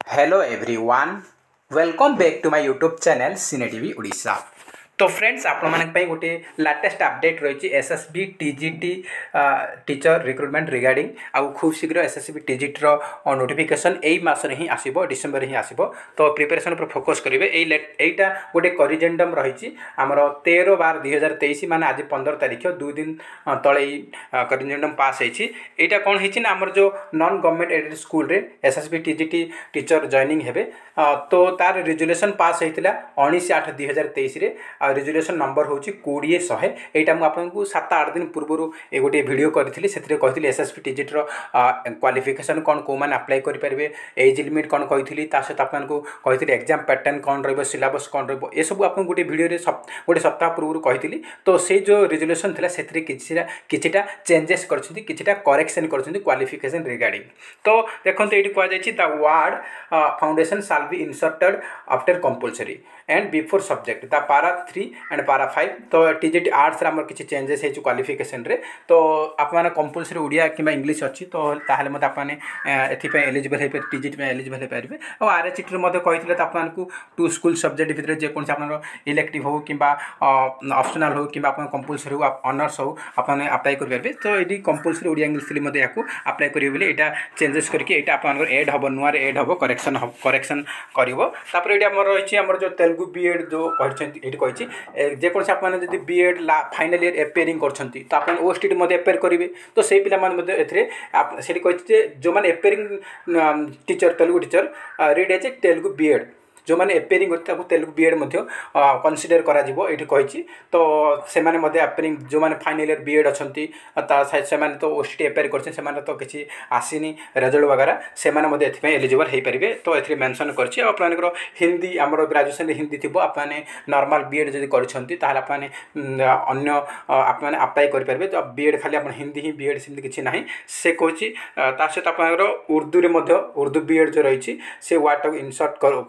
Hello everyone, welcome back to my YouTube channel cine TV Odisha. तो friends आपण गोटे latest update रही SSB TGT teacher recruitment regarding आउ खूब शीघ्र एसएसबी टीजीटी नोटिफिकेशन यही मासरे ही आसीबो, डिसेंबर ही आसीबो। तो प्रिपरेशन पर फोकस करेंगे। यहीटा गोटे करिजेंडम रही आमर 13/12/2023 माने आज 15 तारीख 2 दिन तले करिजेंडम पास होती। यहाँ कौन होती ना आमर जो नॉन गवर्नमेंट एडेड स्कूल रे एसएसबी टीजीटी टीचर जॉइनिंग हेबे तो तार रिजोल्यूशन पास होता 19/8/2023 रिजोल्यूशन नंबर हूँ 20/100। यहाँ मुझे आपको 7-8 दिन पूर्व ये गोटे वीडियो करी से कहती एसएसबी टीजीटी क्वालिफिकेशन कौन कौ मैंने अप्लाई करेंगे, एज लिमिट कौन कही सहित आपको कही एग्जाम पैटर्न कौन रिलेबस कौन रही सब आपको गोटे वीडियो गोटे सप्ताह पूर्व कही। तो से जो रिजोल्यूशन थी से किछिटा चेंजेस कर करेक्शन कर क्वालिफिकेशन रिगार्डिंग। तो देखो ये कहुई the word foundation shall be inserted after compulsory and before subject the para 3 and पारा 5। तो टीजीटी आर्ट्स आम किसी चेंजेस हो क्वालिफिकेशन रे। तो आपने कंपलसरी ओडिया कि इंग्लिश अच्छी तो ताहले मत आपने एलिजिबल हो टीजीटी एलिजिबल हो पारे। और आरएचटी कही आपको 2 स्कूल सब्जेक्ट भितर जेकोसी आप इलेक्टिव हो कि ऑप्शनल हो कि कंपलसरी हो ऑनर्स हो आपने अप्लाई करेंगे। तो ये कंपलसरी ओडिया इंग्लिश थी आपको अप्लाई करेंगे यहाँ चेंजेस करके आप एड हम नुआ एड हम करेक्शन कर रही जो तेलुगु बीएड जो कही जेकोसी आपने बीएड फाइनल ईयर एपेयरिंग कर आप ओएसटी एपेयर करेंगे। तो से पिला कही जो मैंने appearing teacher Telugu teacher read as a Telugu BEd जो मैंने एपेयरिंग कर तेलुगु बीएड कनसीडर करी। तो से एपेयरिंग जो मैंने फाइनल ईयर बीएड अच्छा से तो ओएसटी एपेयर कर तो किसी आसीनी रेजल्ट वगैरह से एलिजिबल हो पारे। तो ये मेंशन कर हिंदी आमर ग्रेजुएशन हिंदी थी आपने नॉर्मल बीएड जब करने अन्य आपने अप्लाई करेंगे। तो बीएड खाली आप हिंदी ही बीएड सेमती किसी ना से कही सहित आप उर्दू उर्दू बीएड जो रही से वार्ड टाक इनसर्ट कर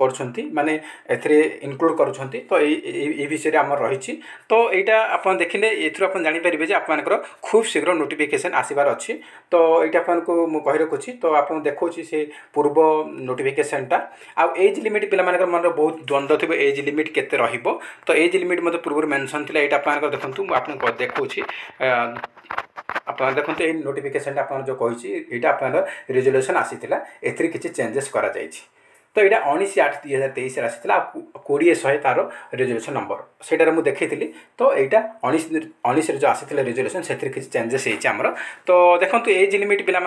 माने एथरे इंक्लूड करुछंती। तो ये विषय आम रही। तो यहाँ आप देखिले आप जानीपारे आप खूब शीघ्र नोटिफिकेशन आसबार अच्छी। तो ये आपको मुझे रखुच्छी। तो आप देखा से पूर्व नोटिफिकेशनटा आउ एज लिमिट पिला मन बहुत द्वंद्व थी एज लिमिट केते रहिबो। तो एज लिमिट मत पूर्व मेंशन थिला एटा आपन देखंतु आपन देखौछि आप देखते ये नोटिफिकेशन आप जो कही यहाँ आप रिजोल्यूशन आसीला एथि किसी चेंजेस करा जायछि। तो यहाँ 19/8/2023 आसाला 20/100 तार रिजोल्यूशन नंबर से मुझे देखी। तो यहाँ 19 जो आसाला रिजोल्यूशन से किसी चेंजेस होमर। तो देखो एज लिमिट पिला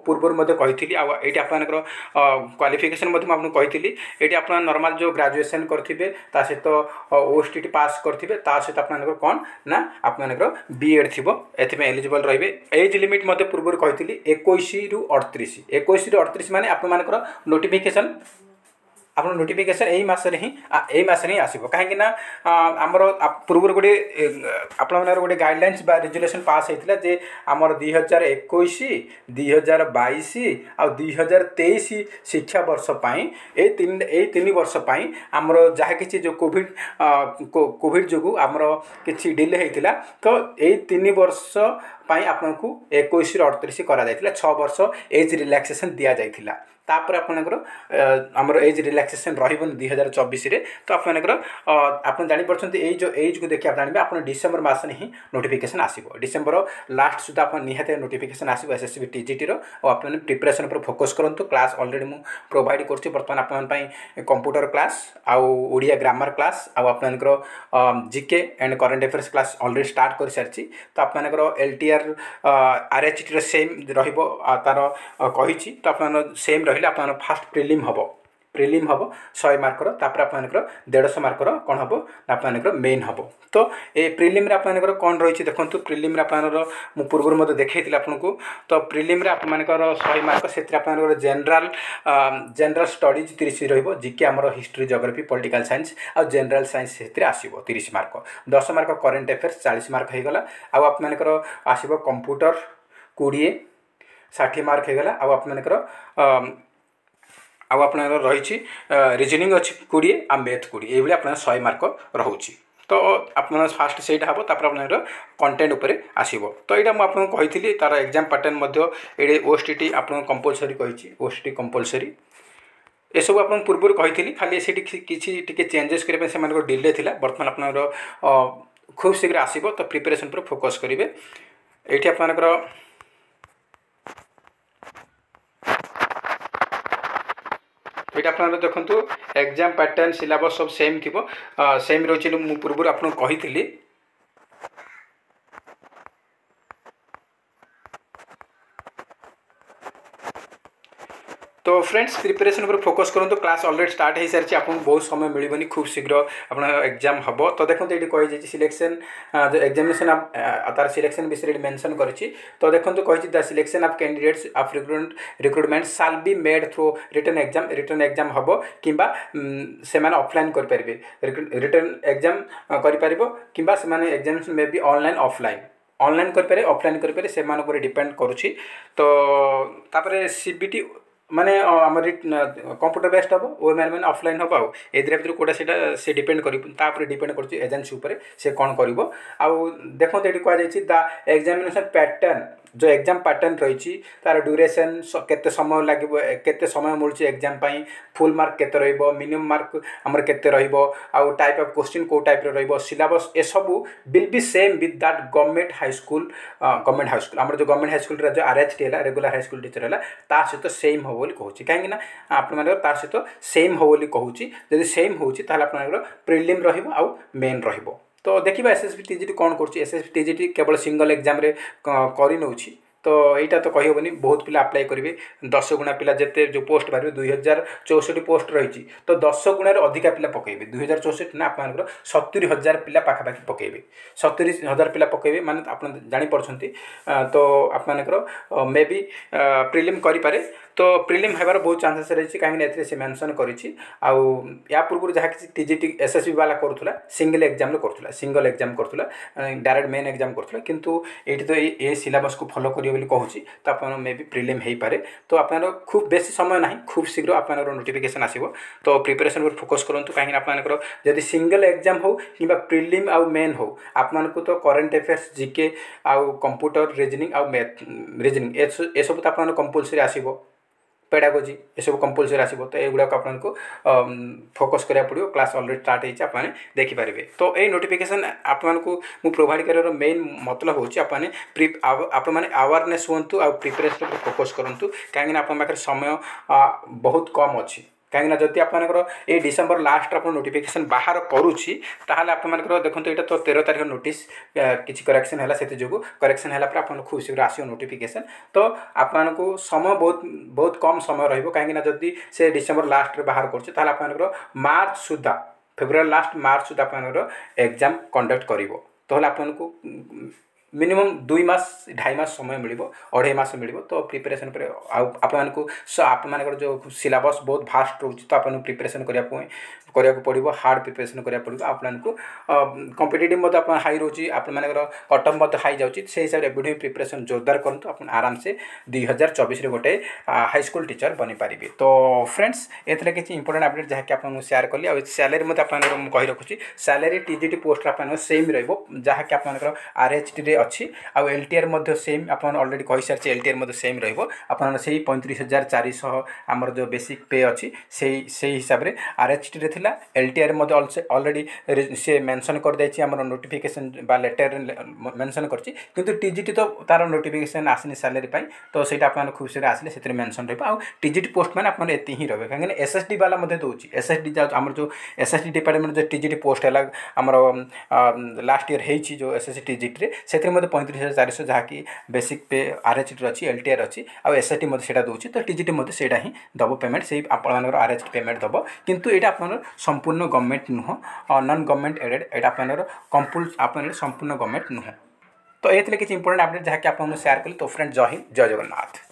पूर्व कही ये आप क्वालिफिकेशन आपको कही ये आप नॉर्मल जो ग्रेजुएशन करेंगे सहित ओएसटी पास करेंगे सहित आप कौन ना आप बीएड थी ए एलिजिबल रही। एज लिमिट मत पूर्व कही 21 ରୁ 38 21 ରୁ 38 माने आप नोटिफिकेशन आप नोटिफिकेशन यही मासरे ही आसो कहीं आमर पूर्व गोटे आप गोटे गाइडलाइंस रिजोल्यूशन पास होता जे आमर 2021 2022 और 2023 शिक्षा वर्ष यही 3 वर्ष आमर जहाँ कि जो कोविड जो आमर कि डिले होता तो यही 3 वर्ष आपको 21 ରୁ 38 कर 6 वर्ष एज रिलैक्सेशन दि जाता। तापर आमर एज रिलैक्सेशन रही 2024 रे। तो आप जापर ये जो एज को देखिए आप जानते आप डिसेम्बर मास ही नोटिफिकेशन आसो डिसेम्बर लास्ट सुधा आप निहत नोटिफिकेशन आसो एसएसबी टीजीटी आप प्रिपरेशन पर फोकस करूँ। क्लास ऑलरेडी मुझे प्रोवाइड कर बर्तमान आप कंप्यूटर क्लास आउ ओडिया ग्रामर क्लास आप GK and current affairs class already start कर सारी। तो आप एलटीआर आरएचटी सेम तार कही तो आप सेम रही आप फास्ट प्रिलिम हम 100 मार्कर तापर आप 150 मार्कर कौन हम आप मेन हम। तो ये प्रिलिम रे आप कौन रही देखो प्रिलिम रे आप पूर्व मत देखी आपको। तो प्रिलिम रे आप 100 मार्क से जनरल स्टडीज 30 रही जीके आमर हिस्ट्री जियोग्राफी पॉलिटिकल साइंस और जनरल साइंस से आसो 30 mark 10 mark current affairs 40 mark होगला आप आसो कंप्यूटर 20 60 मार्क होगला आप रही रिजनिंग अच्छी 20 आ मैथ 20 ये आप 100 मार्क रोचे। तो आप फास्ट से हम तापर कंटेंट उपर आसो। तो यहाँ मुझे कही तार एग्जाम पैटर्न ये ओएसटी आप कंपलसरी कही ओएसटी कंपलसरी ये सब आप पूर्व कही खाली से किसी चेंजेस करने से डिले थी बर्तमान आप खूब शीघ्र आसो तो प्रिपेरेसन पर फोकस करेंगे ये आप ये आप देखो एग्जाम पैटर्न सिलेबस सब सेम थी सेम रही मुझे पूर्व आपको कही तो फ्रेंड्स प्रिपरेशन पर फोकस करूँ क्लास ऑलरेडी स्टार्ट हो सारी आपको बहुत समय मिलनी खूब शीघ्र आप एग्जाम हम तो देखो ये कही सिलेक्शन जो एग्जामिनेशन तार सिलेक्शन विषय मेंशन करी तो देखो कही the selection of candidates of recruitment shall be made through return exam हम कि से ऑफलाइन करेंगे रिटर्न एग्जाम करें कि examination may be online online करें ऑफलाइन करें से डिपेंड करुच्ची तो तापर सीबीटी माने आम कंप्यूटर बेस्ड हम ओ मैंने ऑफलाइन हम आउ भर कौटा से डिपेंड कर डिपेंड कर एजेंसी उपर से कौन कर देखो ये कहुई द एग्जामिनेशन पैटर्न जो एग्जाम पैटर्न रही तार ड्यूरेशन केते समय लगे केते समय मिलूँ एग्जाम पाई फुल मार्क केते रहिबो मिनिमम मार्क आमर केते रहिबो आउ टाइप ऑफ क्वेश्चन को टाइप रे रहिबो सिलेबस ए सब will be same with that government high school आमर जो गवर्नमेंट हाई स्कूल जो आरएचटी है रेगुलर हाई स्कूल टीचर है ता सहित सेम हो बोली कहूँ कहीं आप सहित सेम हो बोली कहूँ जब सेम होची प्रिलिम रहिबो आउ मेन रहिबो तो देखिए एसएसबी टीजीटी कौन कर एसएसबी टीजीटी केवल सिंगल एग्जाम रे कर नौछि तो यहाँ तो कहीहबनी बहुत पिला अप्लाई करेंगे 10 गुणा पिला जिते जो पोस्ट बाहर 2064 पोस्ट रही तो 10 गुण अधिका पिला पकेबे 2064 ना आप 70,000 पिला पाखापाखि पकेबे 70,000 पिला पकेबे माने आप जापरछंती तो आप मे बी प्रिलिम करें तो प्रिलिम होबार बहुत चांसेस रही कहीं से मेंशन करी या पूर्व जहाँ किसी टीजीटी एसएसबी वाला करूला सिंगल एग्जाम करूला सिंगल एग्जाम करूला डायरेक्ट मेन एग्जाम करूला किंतु ये तो ये सिलेबस को फॉलो करियो बोली कहूँ तो आप मे बी प्रिलिम हो पारे तो आप खूब बेसी समय ना खूब शीघ्र आप नोटिफिकेशन आसो तो प्रिपरेशन पर फोकस करूँ कहीं आप जदि सिंगल एग्जाम हो कि प्रिलिम आउ मेन हो आपको तो करेन्ट अफेयर्स जीके आउ कंप्यूटर रीजनिंग आउ मैथ रीजनिंग ए सब तो आप कंपलसरी आसो पेडागोजी ये सब कंपलसरी आसो तो युवा आपको फोकस करा पड़ो क्लास ऑलरेडी स्टार्ट होती आप देखिपारे तो ये नोटिफिकेशन आपको प्रोवाइड कर मेन मतलब हूँ आपने अवेयरनेस हूँ आ प्रिपरेशन पर फोकस करूँ कहीं आप समय बहुत कम अच्छी कहीं जदि आप डिसेम्बर लास्ट आप नोटिफिकेशन बाहर करुच्ची ताहले आप देखो यहाँ तो 13 तारीख नोटिस किसी करेक्शन है से जो करेक्शन है आप खूब शीघ्र आसो नोटिफिकेशन तो आपको समय बहुत बहुत कम समय रही कहीं जदि से डिसेम्बर लास्ट बाहर कर मार्च सुधा फेब्रुआरी लास्ट मार्च सुधा आप एग्जाम कंडक्ट कर तो आपको मिनिमम 2 मास 2.5 मास समय मिल 2.5 मास मिल तो प्रिपरेशन पर आप जो सिलेबस बहुत भास्ट रोचे तो आपको प्रिपरेशन करा पड़ो हार्ड प्रिपरेशन करा पड़ो आपको कॉम्पिटिटिव आप हाई रोचे आपर कटअफ हाई जाऊँगी से हिसाब से एवं प्रिपरेशन जोरदार करूँ आप आराम से 2024 गोटे हाई स्कूल टीचर बनी पारे तो फ्रेंड्स एथरे किसी इंपोर्टेंट अपडेट जहाँकि आपको शेयर कली आ सैलरी मत कही रखुच्छी सैलरी टीजीटी पोस्ट आप सेम रहाँकि आप आरएचटी रे अच्छी आउ एलटीआर सेम आप ऑलरेडी कही सारी एलटीआर सेम रहा से 35,400 आमर जो बेसिक पे अच्छी से हिसाब से आरएचटी रे एलटीआर ऑलरेडी से मेंशन कर देछि हमर नोटिफिकेशन बा लेटर मेंशन करछि किंतु टीजीटी तो तार नोटिफिकेशन आसनी सैलरी पाई तो सेटा आपन खूब से आसले से मेंशन रहबा आ टीजीटी पोस्ट मैंने आपन एति ही रहबे काहे एसएसडी वाला मध्ये दोछि एसएसडी हमर जो एसएसडी डिपार्टमेंट जो टीजीटी पोस्ट है हमर लास्ट ईयर हेछि जो एसएसडी टीजीटी रे सेतिर मध्ये 35,400 जहा कि बेसिक पे आरएचटी अच्छी एलटीआर अच्छी आ एसएसडी मध्ये सेटा दोछि तो टीजीटी मध्ये सेटा ही दबो पेमेंट से आपन आरएचटी पेमेंट दबो किंतु एटा आपन संपूर्ण गवर्नमेंट नुह नॉन गवर्नमेंट एडेड यहाँ आप संपूर्ण गवर्नमेंट नुह तो ये किसी इंपोर्टेंट अपडेट जहाँकि आपको शेयर कली तो फ्रेंड जय हिंद जय जगन्नाथ।